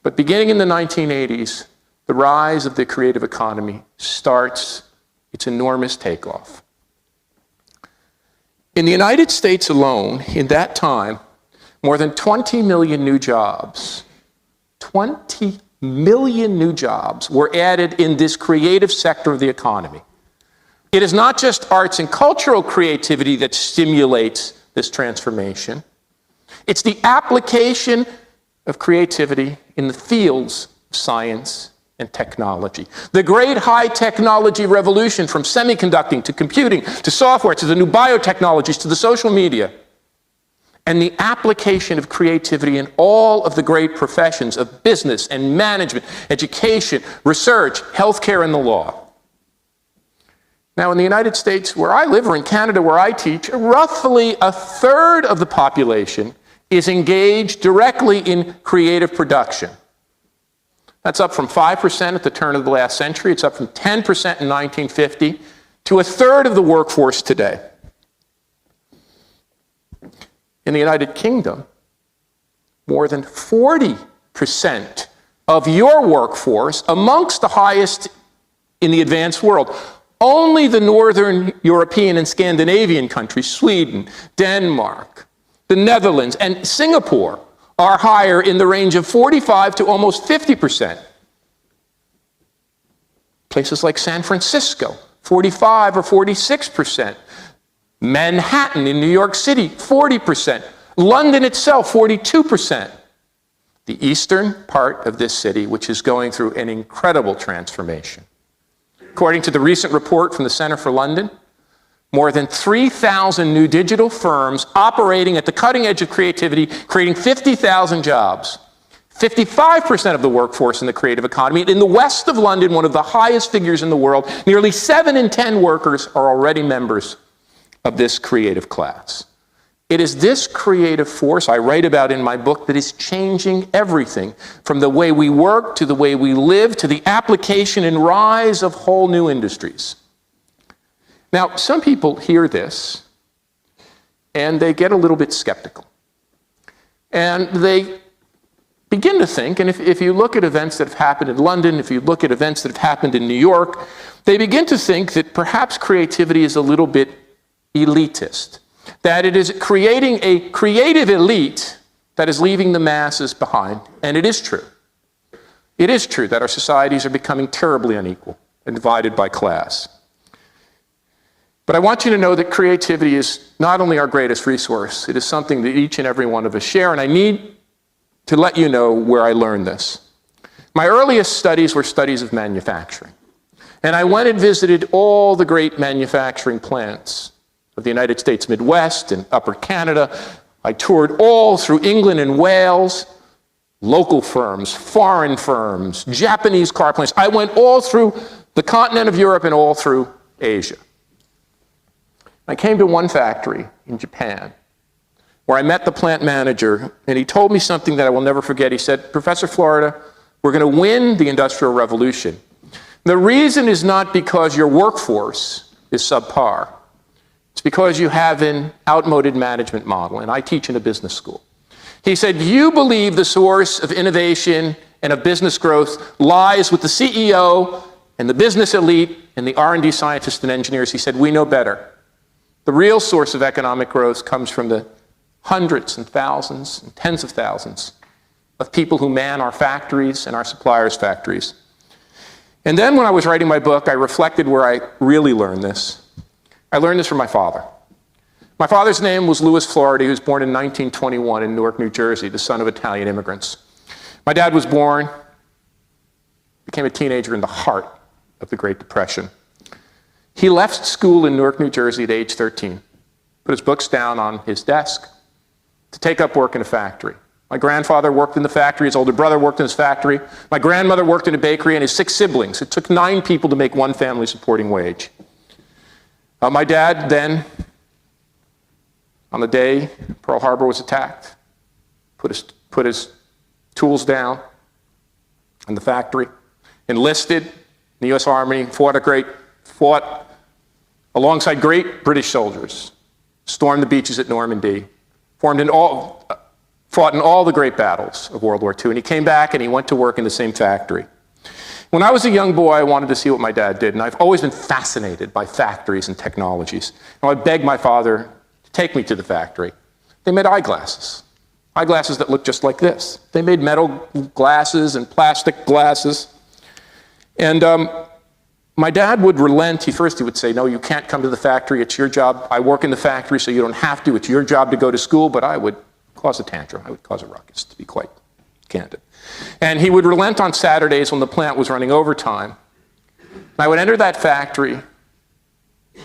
But beginning in the 1980s, the rise of the creative economy starts its enormous takeoff. In the United States alone, in that time, more than 20 million new jobs, 20 million new jobs were added in this creative sector of the economy. It is not just arts and cultural creativity that stimulates this transformation. It's the application of creativity in the fields of science and technology. The great high technology revolution, from semiconducting to computing to software to the new biotechnologies to the social media, and the application of creativity in all of the great professions of business and management, education, research, healthcare, and the law. Now, in the United States, where I live, or in Canada, where I teach, roughly a third of the population is engaged directly in creative production. That's up from 5% at the turn of the last century. It's up from 10% in 1950 to a third of the workforce today. In the United Kingdom, more than 40% of your workforce, amongst the highest in the advanced world. Only the Northern European and Scandinavian countries, Sweden, Denmark, the Netherlands, and Singapore, are higher, in the range of 45 to almost 50%. Places like San Francisco, 45 or 46%. Manhattan in New York City, 40%. London itself, 42%. The eastern part of this city, which is going through an incredible transformation. According to the recent report from the Center for London, more than 3,000 new digital firms operating at the cutting edge of creativity, creating 50,000 jobs. 55% of the workforce in the creative economy. In the west of London, one of the highest figures in the world, nearly 7 in 10 workers are already members of this creative class. It is this creative force I write about in my book that is changing everything, from the way we work to the way we live to the application and rise of whole new industries. Now, some people hear this and they get a little bit skeptical. And they begin to think, and if you look at events that have happened in London, if you look at events that have happened in New York, they begin to think that perhaps creativity is a little bit elitist. That it is creating a creative elite that is leaving the masses behind. And it is true. It is true that our societies are becoming terribly unequal and divided by class. But I want you to know that creativity is not only our greatest resource, it is something that each and every one of us share, and I need to let you know where I learned this. My earliest studies were studies of manufacturing. And I went and visited all the great manufacturing plants of the United States Midwest and Upper Canada. I toured all through England and Wales, local firms, foreign firms, Japanese car plants. I went all through the continent of Europe and all through Asia. I came to one factory in Japan where I met the plant manager, and he told me something that I will never forget. He said, "Professor Florida, we're going to win the Industrial Revolution. The reason is not because your workforce is subpar. It's because you have an outmoded management model," and I teach in a business school. He said, "You believe the source of innovation and of business growth lies with the CEO and the business elite and the R&D scientists and engineers." He said, "We know better. The real source of economic growth comes from the hundreds and thousands and tens of thousands of people who man our factories and our suppliers' factories." And then when I was writing my book, I reflected where I really learned this. I learned this from my father. My father's name was Louis Florida. He was born in 1921 in Newark, New Jersey, the son of Italian immigrants. My dad was born, became a teenager in the heart of the Great Depression. He left school in Newark, New Jersey at age 13, put his books down on his desk to take up work in a factory. My grandfather worked in the factory, his older brother worked in his factory, my grandmother worked in a bakery, and his 6 siblings. It took 9 people to make one family supporting wage. My dad then, on the day Pearl Harbor was attacked, put his tools down in the factory, enlisted in the U.S. Army, fought alongside great British soldiers, stormed the beaches at Normandy, formed an fought in all the great battles of World War II, and he came back and he went to work in the same factory. When I was a young boy, I wanted to see what my dad did, and I've always been fascinated by factories and technologies. And I begged my father to take me to the factory. They made eyeglasses that looked just like this. They made metal glasses and plastic glasses. And my dad would relent. He would say, no, you can't come to the factory. It's your job. I work in the factory, so you don't have to. It's your job to go to school. But I would cause a tantrum. I would cause a ruckus, to be quite candid. And he would relent on Saturdays when the plant was running overtime. I would enter that factory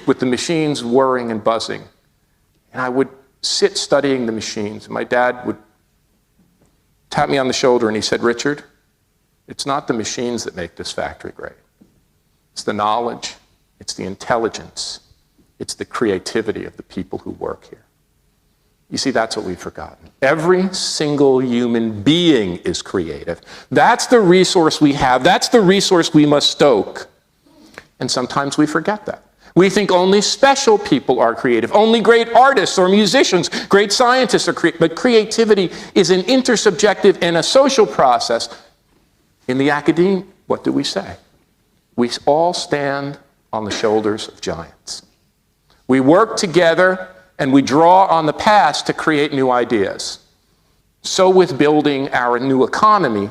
with the machines whirring and buzzing, and I would sit studying the machines. My dad would tap me on the shoulder and he said, Richard, it's not the machines that make this factory great. It's the knowledge, it's the intelligence, it's the creativity of the people who work here. You see, that's what we've forgotten. Every single human being is creative. That's the resource we have. That's the resource we must stoke. And sometimes we forget that. We think only special people are creative. Only great artists or musicians, great scientists are creative. But creativity is an intersubjective and a social process. In the academe, what do we say? We all stand on the shoulders of giants. We work together and we draw on the past to create new ideas. So with building our new economy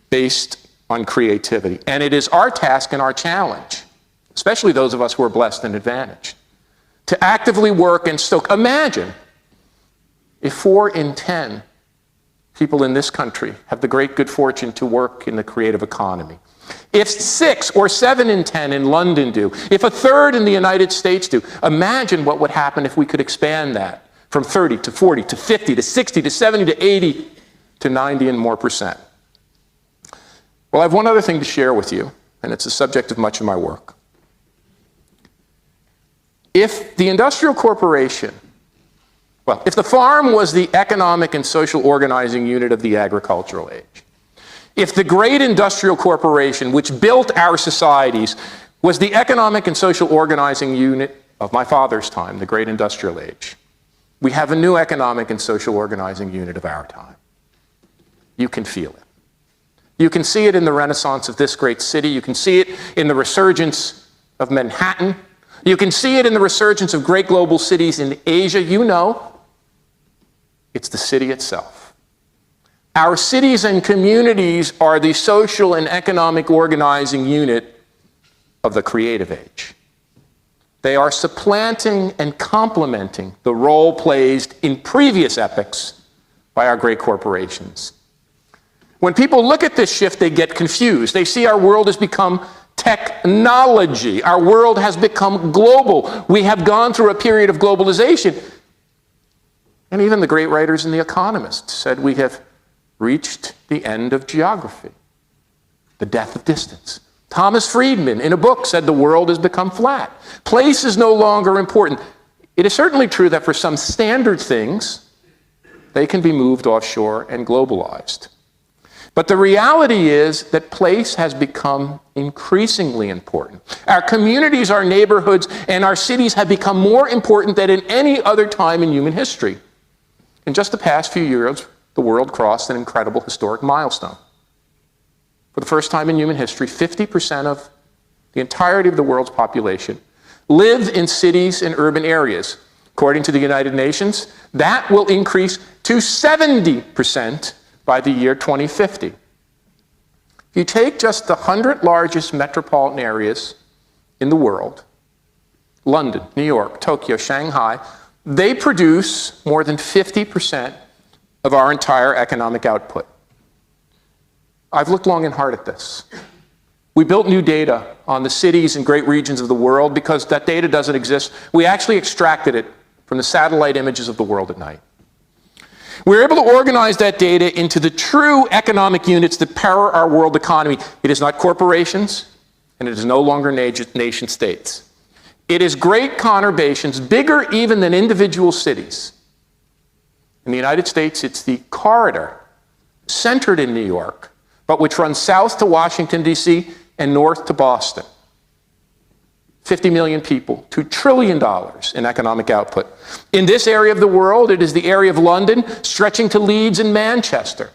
based on creativity. And it is our task and our challenge, especially those of us who are blessed and advantaged, to actively work and stoke. Imagine if 4 in 10 people in this country have the great good fortune to work in the creative economy. If 6 or 7 in 10 in London do, if 1/3 in the United States do, imagine what would happen if we could expand that from 30 to 40 to 50 to 60 to 70 to 80 to 90 and more percent. Well, I have one other thing to share with you, and it's the subject of much of my work. If the industrial corporation, if the farm was the economic and social organizing unit of the agricultural age, if the great industrial corporation which built our societies was the economic and social organizing unit of my father's time, the great industrial age, we have a new economic and social organizing unit of our time. You can feel it. You can see it in the renaissance of this great city. You can see it in the resurgence of Manhattan. You can see it in the resurgence of great global cities in Asia. You know, it's the city itself. Our cities and communities are the social and economic organizing unit of the creative age. They are supplanting and complementing the role played in previous epochs by our great corporations. When people look at this shift, they get confused. They see our world has become technology. Our world has become global. We have gone through a period of globalization. And even the great writers and the economists said we have reached the end of geography, the death of distance. Thomas Friedman, in a book, said the world has become flat. Place is no longer important. It is certainly true that for some standard things, they can be moved offshore and globalized. But the reality is that place has become increasingly important. Our communities, our neighborhoods, and our cities have become more important than in any other time in human history. In just the past few years, the world crossed an incredible historic milestone. For the first time in human history, 50% of the entirety of the world's population live in cities and urban areas. According to the United Nations, that will increase to 70% by the year 2050. If you take just the 100 largest metropolitan areas in the world, London, New York, Tokyo, Shanghai, they produce more than 50% of our entire economic output. I've looked long and hard at this. We built new data on the cities and great regions of the world because that data doesn't exist. We actually extracted it from the satellite images of the world at night. We were able to organize that data into the true economic units that power our world economy. It is not corporations, and it is no longer nation states. It is great conurbations, bigger even than individual cities. In the United States, it's the corridor, centered in New York, but which runs south to Washington, D.C., and north to Boston. 50 million people, $2 trillion in economic output. In this area of the world, it is the area of London stretching to Leeds and Manchester.